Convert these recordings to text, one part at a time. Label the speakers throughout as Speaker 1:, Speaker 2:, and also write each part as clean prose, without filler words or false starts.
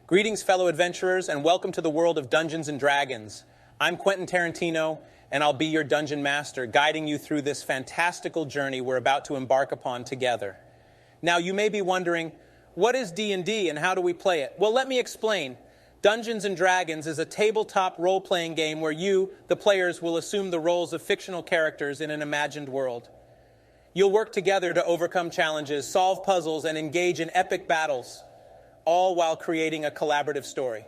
Speaker 1: Greetings, fellow adventurers, and welcome to the world of Dungeons & Dragons. I'm Quentin Tarantino, and I'll be your Dungeon Master, guiding you through this fantastical journey we're about to embark upon together. Now, you may be wondering, what is D&D and how do we play it? Well, let me explain. Dungeons & Dragons is a tabletop role-playing game where you, the players, will assume the roles of fictional characters in an imagined world. You'll work together to overcome challenges, solve puzzles, and engage in epic battles, all while creating a collaborative story.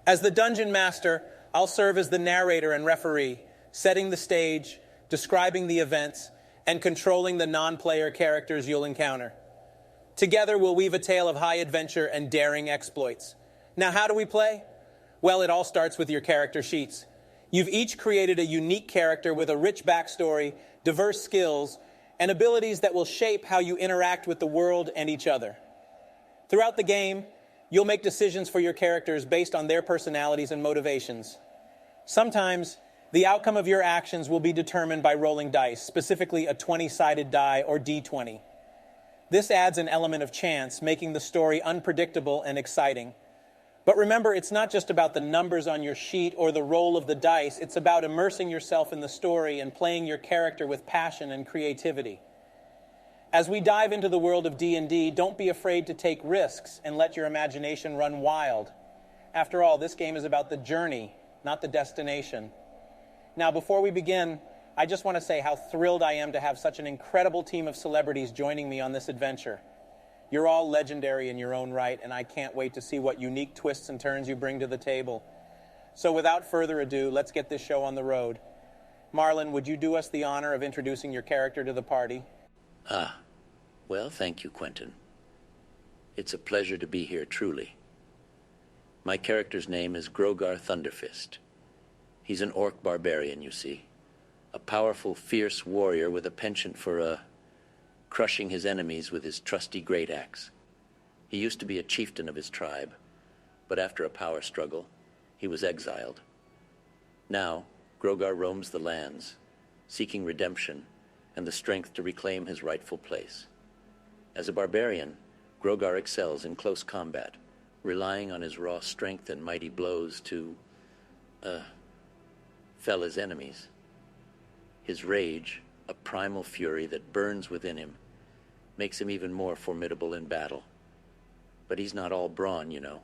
Speaker 1: As the Dungeon Master, I'll serve as the narrator and referee, setting the stage, describing the events, and controlling the non-player characters you'll encounter. Together, we'll weave a tale of high adventure and daring exploits. Now, how do we play? Well, it all starts with your character sheets. You've each created a unique character with a rich backstory, diverse skills, and abilities that will shape how you interact with the world and each other. Throughout the game, you'll make decisions for your characters based on their personalities and motivations. Sometimes, the outcome of your actions will be determined by rolling dice, specifically a 20-sided die or D20. This adds an element of chance, making the story unpredictable and exciting. But remember, it's not just about the numbers on your sheet or the roll of the dice. It's about immersing yourself in the story and playing your character with passion and creativity. As we dive into the world of D&D, don't be afraid to take risks and let your imagination run wild. After all, this game is about the journey, not the destination. Now, before we begin, I just want to say how thrilled I am to have such an incredible team of celebrities joining me on this adventure. You're all legendary in your own right, and I can't wait to see what unique twists and turns you bring to the table. So without further ado, let's get this show on the road. Marlon, would you do us the honor of introducing your character to the party?
Speaker 2: Well, thank you, Quentin. It's a pleasure to be here, truly. My character's name is Grogar Thunderfist. He's an orc barbarian, you see. A powerful, fierce warrior with a penchant for, crushing his enemies with his trusty great axe. He used to be a chieftain of his tribe, but after a power struggle, he was exiled. Now, Grogar roams the lands, seeking redemption and the strength to reclaim his rightful place. As a barbarian, Grogar excels in close combat, relying on his raw strength and mighty blows to, fell his enemies. His rage, a primal fury that burns within him, makes him even more formidable in battle. But he's not all brawn, you know.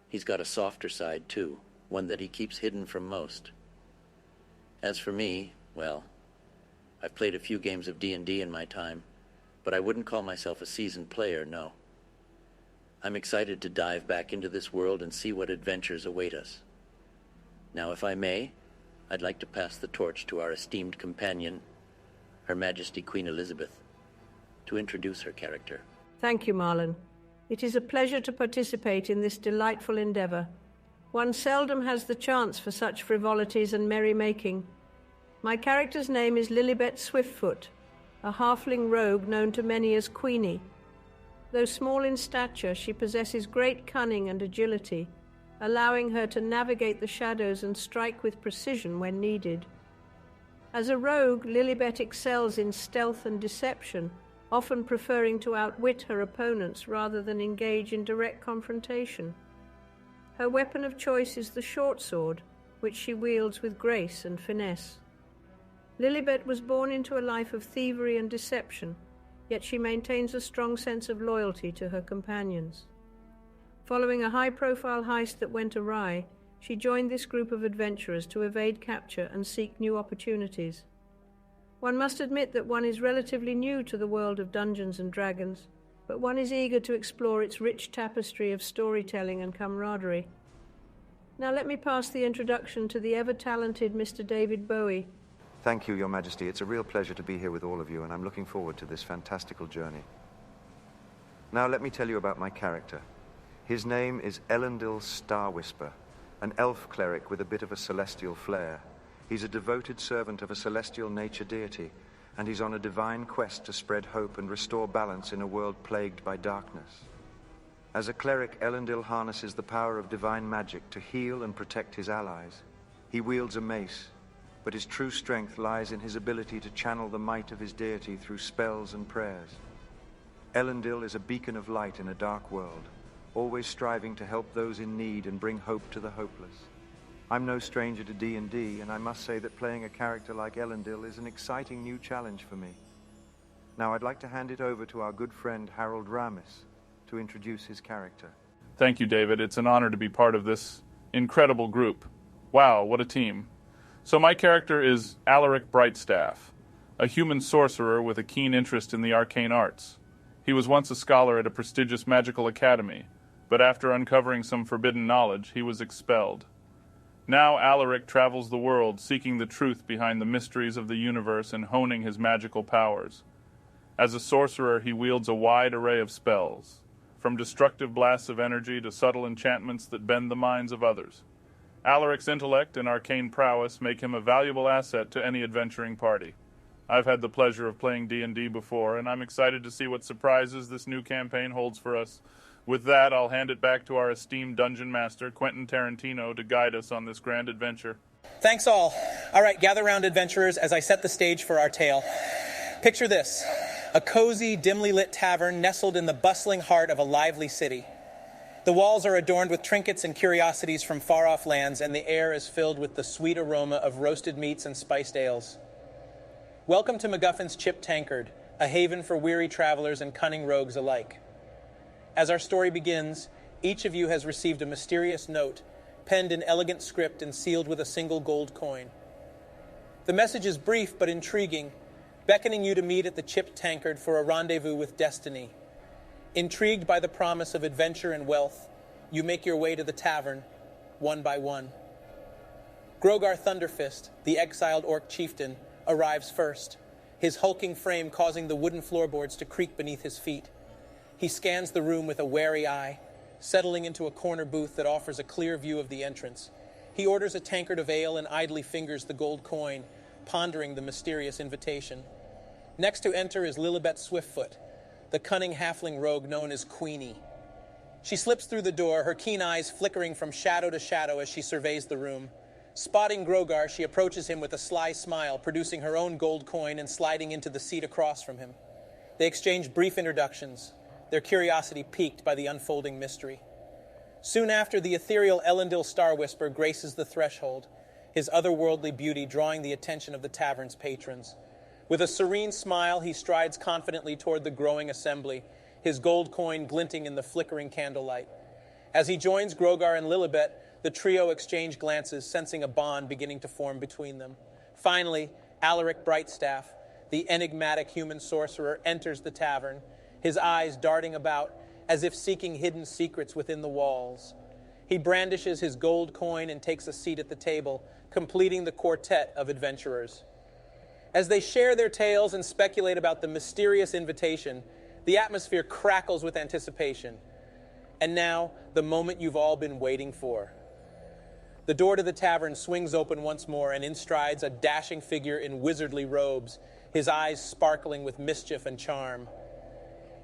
Speaker 2: He's got a softer side, too, one that he keeps hidden from most. As for me, well, I've played a few games of D&D in my time, but I wouldn't call myself a seasoned player, no. I'm excited to dive back into this world and see what adventures await us. Now, if I may, I'd like to pass the torch to our esteemed companion, Her Majesty Queen Elizabeth, to introduce her character.
Speaker 3: Thank you, Marlon. It is a pleasure to participate in this delightful endeavor. One seldom has the chance for such frivolities and merrymaking. My character's name is Lilibet Swiftfoot, a halfling rogue known to many as Queenie. Though small in stature, she possesses great cunning and agility, allowing her to navigate the shadows and strike with precision when needed. As a rogue, Lilibet excels in stealth and deception, often preferring to outwit her opponents rather than engage in direct confrontation. Her weapon of choice is the short sword, which she wields with grace and finesse. Lilibet was born into a life of thievery and deception, yet she maintains a strong sense of loyalty to her companions. Following a high-profile heist that went awry, she joined this group of adventurers to evade capture and seek new opportunities. One must admit that one is relatively new to the world of Dungeons and Dragons, but one is eager to explore its rich tapestry of storytelling and camaraderie. Now let me pass the introduction to the ever-talented Mr. David Bowie.
Speaker 4: Thank you, Your Majesty. It's a real pleasure to be here with all of you, and I'm looking forward to this fantastical journey. Now let me tell you about my character. His name is Elendil Starwhisper, an elf cleric with a bit of a celestial flair. He's a devoted servant of a celestial nature deity, and he's on a divine quest to spread hope and restore balance in a world plagued by darkness. As a cleric, Elendil harnesses the power of divine magic to heal and protect his allies. He wields a mace, but his true strength lies in his ability to channel the might of his deity through spells and prayers. Elendil is a beacon of light in a dark world, always striving to help those in need and bring hope to the hopeless. I'm no stranger to D&D, and I must say that playing a character like Elendil is an exciting new challenge for me. Now I'd like to hand it over to our good friend Harold Ramis to introduce his character.
Speaker 5: Thank you, David. It's an honor to be part of this incredible group. Wow, what a team. So my character is Alaric Brightstaff, a human sorcerer with a keen interest in the arcane arts. He was once a scholar at a prestigious magical academy, but after uncovering some forbidden knowledge, he was expelled. Now Alaric travels the world seeking the truth behind the mysteries of the universe and honing his magical powers. As a sorcerer, he wields a wide array of spells, from destructive blasts of energy to subtle enchantments that bend the minds of others. Alaric's intellect and arcane prowess make him a valuable asset to any adventuring party. I've had the pleasure of playing D&D before, and I'm excited to see what surprises this new campaign holds for us. With that, I'll hand it back to our esteemed Dungeon Master, Quentin Tarantino, to guide us on this grand adventure.
Speaker 1: Thanks all. All right, gather round, adventurers, as I set the stage for our tale. Picture this: a cozy, dimly lit tavern nestled in the bustling heart of a lively city. The walls are adorned with trinkets and curiosities from far-off lands, and the air is filled with the sweet aroma of roasted meats and spiced ales. Welcome to MacGuffin's Chip Tankard, a haven for weary travelers and cunning rogues alike. As our story begins, each of you has received a mysterious note, penned in elegant script and sealed with a single gold coin. The message is brief but intriguing, beckoning you to meet at the Chip Tankard for a rendezvous with destiny. Intrigued by the promise of adventure and wealth, you make your way to the tavern, one by one. Grogar Thunderfist, the exiled orc chieftain, arrives first, his hulking frame causing the wooden floorboards to creak beneath his feet. He scans the room with a wary eye, settling into a corner booth that offers a clear view of the entrance. He orders a tankard of ale and idly fingers the gold coin, pondering the mysterious invitation. Next to enter is Lilibet Swiftfoot, the cunning halfling rogue known as Queenie. She slips through the door, her keen eyes flickering from shadow to shadow as she surveys the room. Spotting Grogar, she approaches him with a sly smile, producing her own gold coin and sliding into the seat across from him. They exchange brief introductions, their curiosity piqued by the unfolding mystery. Soon after, the ethereal Elendil Starwhisper graces the threshold, his otherworldly beauty drawing the attention of the tavern's patrons. With a serene smile, he strides confidently toward the growing assembly, his gold coin glinting in the flickering candlelight. As he joins Grogar and Lilibet, the trio exchange glances, sensing a bond beginning to form between them. Finally, Alaric Brightstaff, the enigmatic human sorcerer, enters the tavern, his eyes darting about as if seeking hidden secrets within the walls. He brandishes his gold coin and takes a seat at the table, completing the quartet of adventurers. As they share their tales and speculate about the mysterious invitation, the atmosphere crackles with anticipation. And now, the moment you've all been waiting for. The door to the tavern swings open once more, and in strides a dashing figure in wizardly robes, his eyes sparkling with mischief and charm.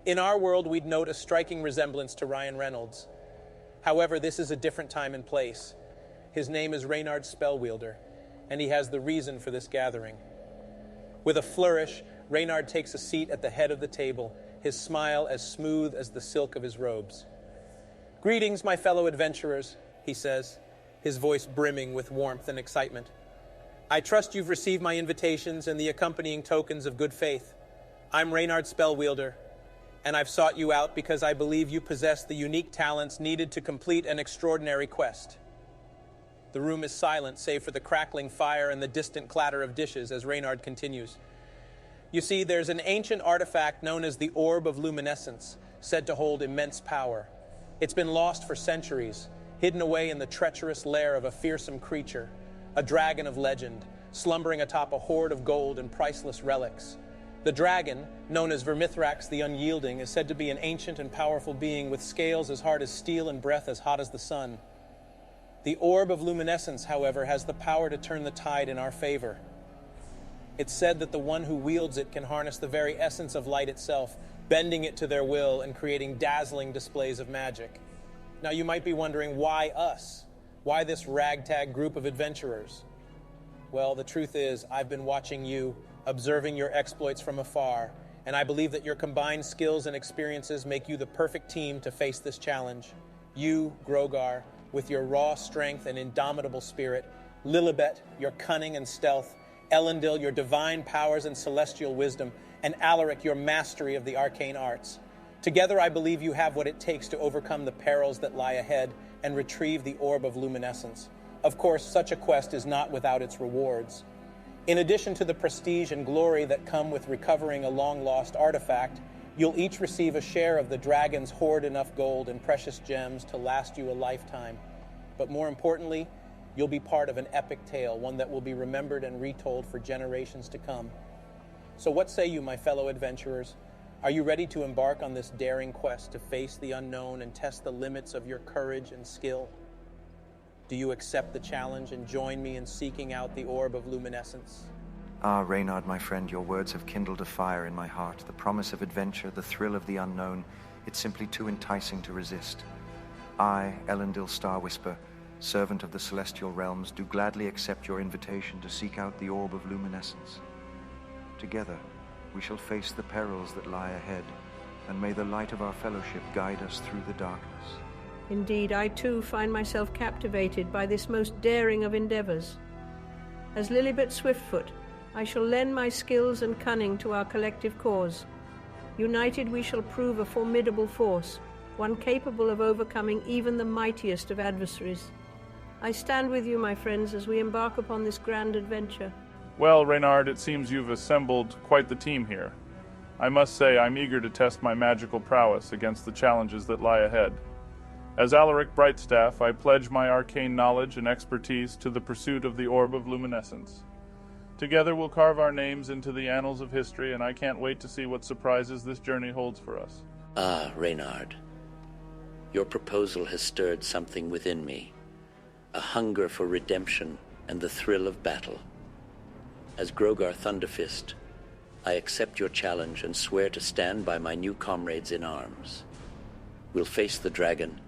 Speaker 1: In our world, we'd note a striking resemblance to Ryan Reynolds. However, this is a different time and place. His name is Reynard Spellwielder, and he has the reason for this gathering. With a flourish, Reynard takes a seat at the head of the table, his smile as smooth as the silk of his robes. "Greetings, my fellow adventurers," he says, his voice brimming with warmth and excitement. "I trust you've received my invitations and the accompanying tokens of good faith. I'm Reynard Spellwielder, and I've sought you out because I believe you possess the unique talents needed to complete an extraordinary quest." The room is silent, save for the crackling fire and the distant clatter of dishes as Reynard continues. "You see, there's an ancient artifact known as the Orb of Luminescence, said to hold immense power. It's been lost for centuries, hidden away in the treacherous lair of a fearsome creature, a dragon of legend, slumbering atop a hoard of gold and priceless relics. The dragon, known as Vermithrax the Unyielding, is said to be an ancient and powerful being with scales as hard as steel and breath as hot as the sun. The Orb of Luminescence, however, has the power to turn the tide in our favor. It's said that the one who wields it can harness the very essence of light itself, bending it to their will and creating dazzling displays of magic. Now you might be wondering, why us? Why this ragtag group of adventurers? Well, the truth is, I've been watching you, observing your exploits from afar, and I believe that your combined skills and experiences make you the perfect team to face this challenge. You, Grogar, with your raw strength and indomitable spirit, Lilibet, your cunning and stealth, Elendil, your divine powers and celestial wisdom, and Alaric, your mastery of the arcane arts. Together, I believe you have what it takes to overcome the perils that lie ahead and retrieve the orb of luminescence. Of course, such a quest is not without its rewards. In addition to the prestige and glory that come with recovering a long-lost artifact, you'll each receive a share of the dragon's hoard enough gold and precious gems to last you a lifetime. But more importantly, you'll be part of an epic tale, one that will be remembered and retold for generations to come. So what say you, my fellow adventurers? Are you ready to embark on this daring quest to face the unknown and test the limits of your courage and skill? Do you accept the challenge and join me in seeking out the orb of luminescence?
Speaker 4: Ah, Reynard, my friend, your words have kindled a fire in my heart. The promise of adventure, the thrill of the unknown, it's simply too enticing to resist. I, Elendil Starwhisper, servant of the celestial realms, do gladly accept your invitation to seek out the orb of luminescence. Together, we shall face the perils that lie ahead, and may the light of our fellowship guide us through the darkness.
Speaker 3: Indeed, I too find myself captivated by this most daring of endeavors. As Lilibet Swiftfoot, I shall lend my skills and cunning to our collective cause. United, we shall prove a formidable force, one capable of overcoming even the mightiest of adversaries. I stand with you, my friends, as we embark upon this grand adventure.
Speaker 5: Well, Reynard, it seems you've assembled quite the team here. I must say I'm eager to test my magical prowess against the challenges that lie ahead. As Alaric Brightstaff, I pledge my arcane knowledge and expertise to the pursuit of the orb of luminescence. Together we'll carve our names into the annals of history, and I can't wait to see what surprises this journey holds for us.
Speaker 2: Ah, Reynard, your proposal has stirred something within me, a hunger for redemption and the thrill of battle. As Grogar Thunderfist, I accept your challenge and swear to stand by my new comrades in arms. We'll face the dragon,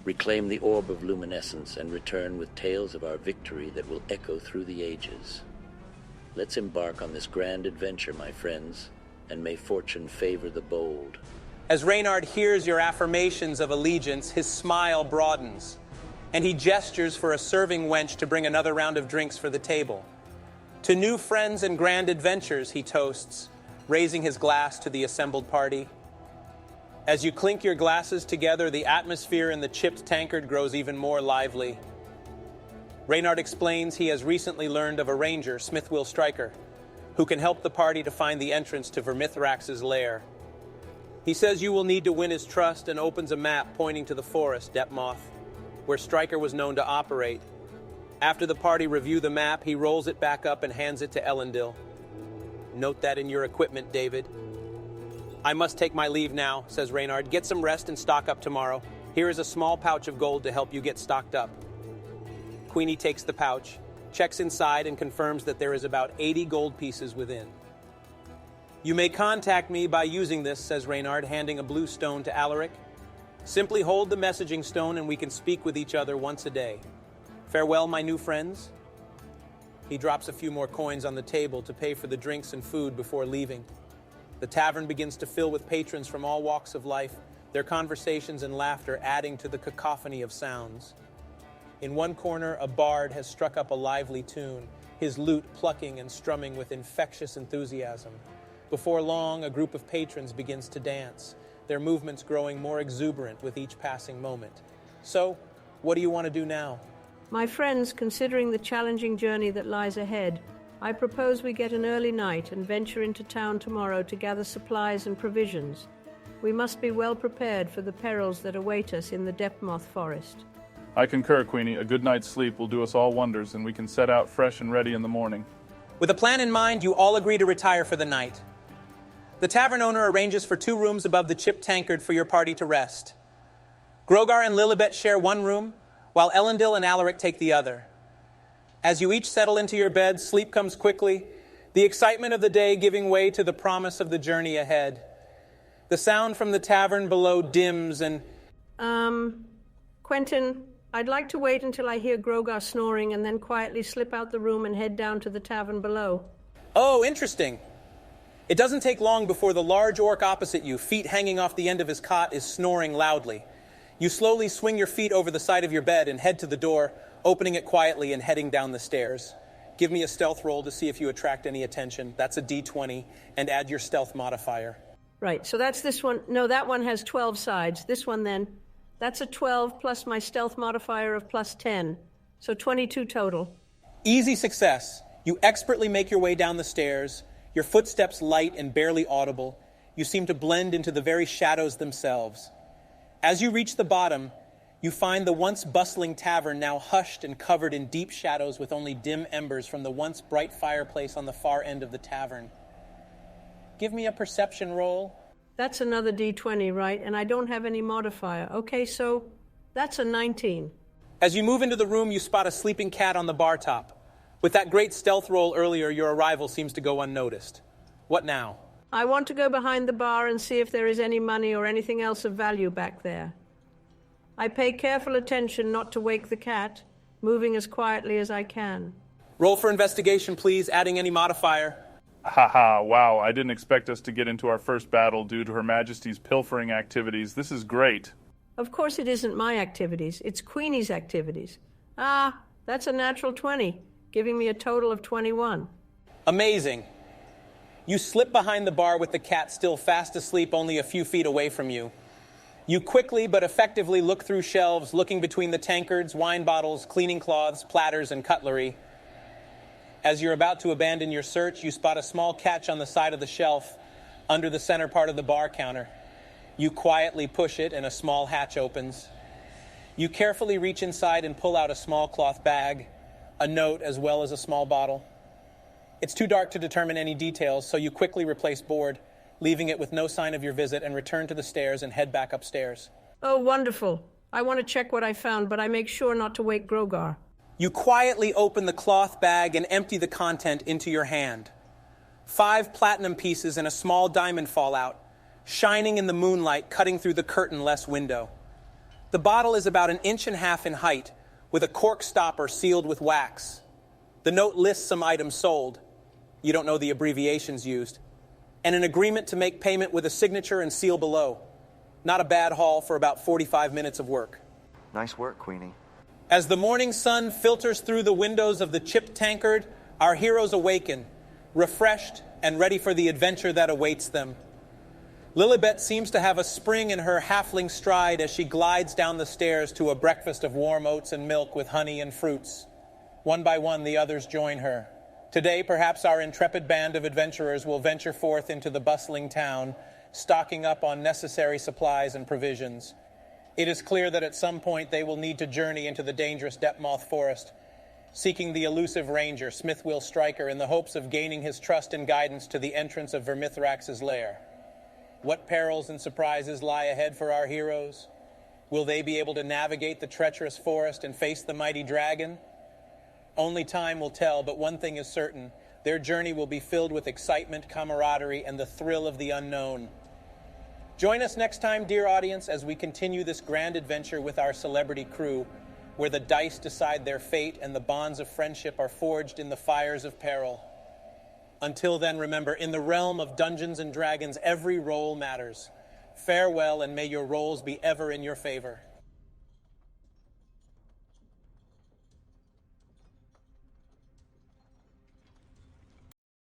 Speaker 2: reclaim the orb of luminescence, and return with tales of our victory that will echo through the ages. Let's embark on this grand adventure, my friends, and may fortune favor the bold.
Speaker 1: As Reynard hears your affirmations of allegiance, his smile broadens, and he gestures for a serving wench to bring another round of drinks for the table. To new friends and grand adventures, he toasts, raising his glass to the assembled party. As you clink your glasses together, the atmosphere in the chipped tankard grows even more lively. Reynard explains he has recently learned of a ranger, Smithwill Striker, who can help the party to find the entrance to Vermithrax's lair. He says you will need to win his trust and opens a map pointing to the forest, Depmoth, where Striker was known to operate. After the party review the map, he rolls it back up and hands it to Elendil. Note that in your equipment, David. I must take my leave now, says Reynard. Get some rest and stock up tomorrow. Here is a small pouch of gold to help you get stocked up. Queenie takes the pouch, checks inside, and confirms that there is about 80 gold pieces within. You may contact me by using this, says Reynard, handing a blue stone to Alaric. Simply hold the messaging stone and we can speak with each other once a day. Farewell, my new friends. He drops a few more coins on the table to pay for the drinks and food before leaving. The tavern begins to fill with patrons from all walks of life, their conversations and laughter adding to the cacophony of sounds. In one corner, a bard has struck up a lively tune, his lute plucking and strumming with infectious enthusiasm. Before long, a group of patrons begins to dance, their movements growing more exuberant with each passing moment. So, what do you want to do now?
Speaker 3: My friends, considering the challenging journey that lies ahead, I propose we get an early night and venture into town tomorrow to gather supplies and provisions. We must be well prepared for the perils that await us in the Depmoth forest.
Speaker 5: I concur, Queenie. A good night's sleep will do us all wonders, and we can set out fresh and ready in the morning.
Speaker 1: With a plan in mind, you all agree to retire for the night. The tavern owner arranges for 2 rooms above the chipped tankard for your party to rest. Grogar and Lilibet share one room, while Elendil and Alaric take the other. As you each settle into your beds, sleep comes quickly, the excitement of the day giving way to the promise of the journey ahead. The sound from the tavern below dims and...
Speaker 3: Quentin, I'd like to wait until I hear Grogar snoring and then quietly slip out the room and head down to the tavern below.
Speaker 1: Oh, interesting. It doesn't take long before the large orc opposite you, feet hanging off the end of his cot, is snoring loudly. You slowly swing your feet over the side of your bed and head to the door, opening it quietly and heading down the stairs. Give me a stealth roll to see if you attract any attention. That's a D20, and add your stealth modifier.
Speaker 3: Right, so that's this one. No, that one has 12 sides. This one then, that's a 12 plus my stealth modifier of plus 10. So 22 total.
Speaker 1: Easy success. You expertly make your way down the stairs, your footsteps light and barely audible. You seem to blend into the very shadows themselves. As you reach the bottom, you find the once bustling tavern now hushed and covered in deep shadows with only dim embers from the once bright fireplace on the far end of the tavern. Give me a perception roll.
Speaker 3: That's another D20, right? And I don't have any modifier. Okay, so that's a 19.
Speaker 1: As you move into the room, you spot a sleeping cat on the bar top. With that great stealth roll earlier, your arrival seems to go unnoticed. What now?
Speaker 3: I want to go behind the bar and see if there is any money or anything else of value back there. I pay careful attention not to wake the cat, moving as quietly as I can.
Speaker 1: Roll for investigation, please, adding any modifier.
Speaker 5: Haha, wow, I didn't expect us to get into our first battle due to Her Majesty's pilfering activities. This is great.
Speaker 3: Of course it isn't my activities, it's Queenie's activities. Ah, that's a natural 20, giving me a total of 21.
Speaker 1: Amazing. You slip behind the bar with the cat still fast asleep only a few feet away from you. You quickly but effectively look through shelves, looking between the tankards, wine bottles, cleaning cloths, platters, and cutlery. As you're about to abandon your search, you spot a small catch on the side of the shelf under the center part of the bar counter. You quietly push it and a small hatch opens. You carefully reach inside and pull out a small cloth bag, a note as well as a small bottle. It's too dark to determine any details, so you quickly replace board, leaving it with no sign of your visit, and return to the stairs and head back upstairs.
Speaker 3: Oh, wonderful. I want to check what I found, but I make sure not to wake Grogar.
Speaker 1: You quietly open the cloth bag and empty the content into your hand. 5 platinum pieces and a small diamond fall out, shining in the moonlight, cutting through the curtain-less window. The bottle is about 1.5 inches in height, with a cork stopper sealed with wax. The note lists some items sold. You don't know the abbreviations used. And an agreement to make payment with a signature and seal below. Not a bad haul for about 45 minutes of work.
Speaker 4: Nice work, Queenie.
Speaker 1: As the morning sun filters through the windows of the chipped tankard, our heroes awaken, refreshed and ready for the adventure that awaits them. Lilibet seems to have a spring in her halfling stride as she glides down the stairs to a breakfast of warm oats and milk with honey and fruits. One by one, the others join her. Today, perhaps our intrepid band of adventurers will venture forth into the bustling town, stocking up on necessary supplies and provisions. It is clear that at some point they will need to journey into the dangerous Depmoth forest, seeking the elusive ranger, Smithwill Striker, in the hopes of gaining his trust and guidance to the entrance of Vermithrax's lair. What perils and surprises lie ahead for our heroes? Will they be able to navigate the treacherous forest and face the mighty dragon? Only time will tell, but one thing is certain. Their journey will be filled with excitement, camaraderie, and the thrill of the unknown. Join us next time, dear audience, as we continue this grand adventure with our celebrity crew, where the dice decide their fate and the bonds of friendship are forged in the fires of peril. Until then, remember, in the realm of Dungeons and Dragons, every roll matters. Farewell, and may your rolls be ever in your favor.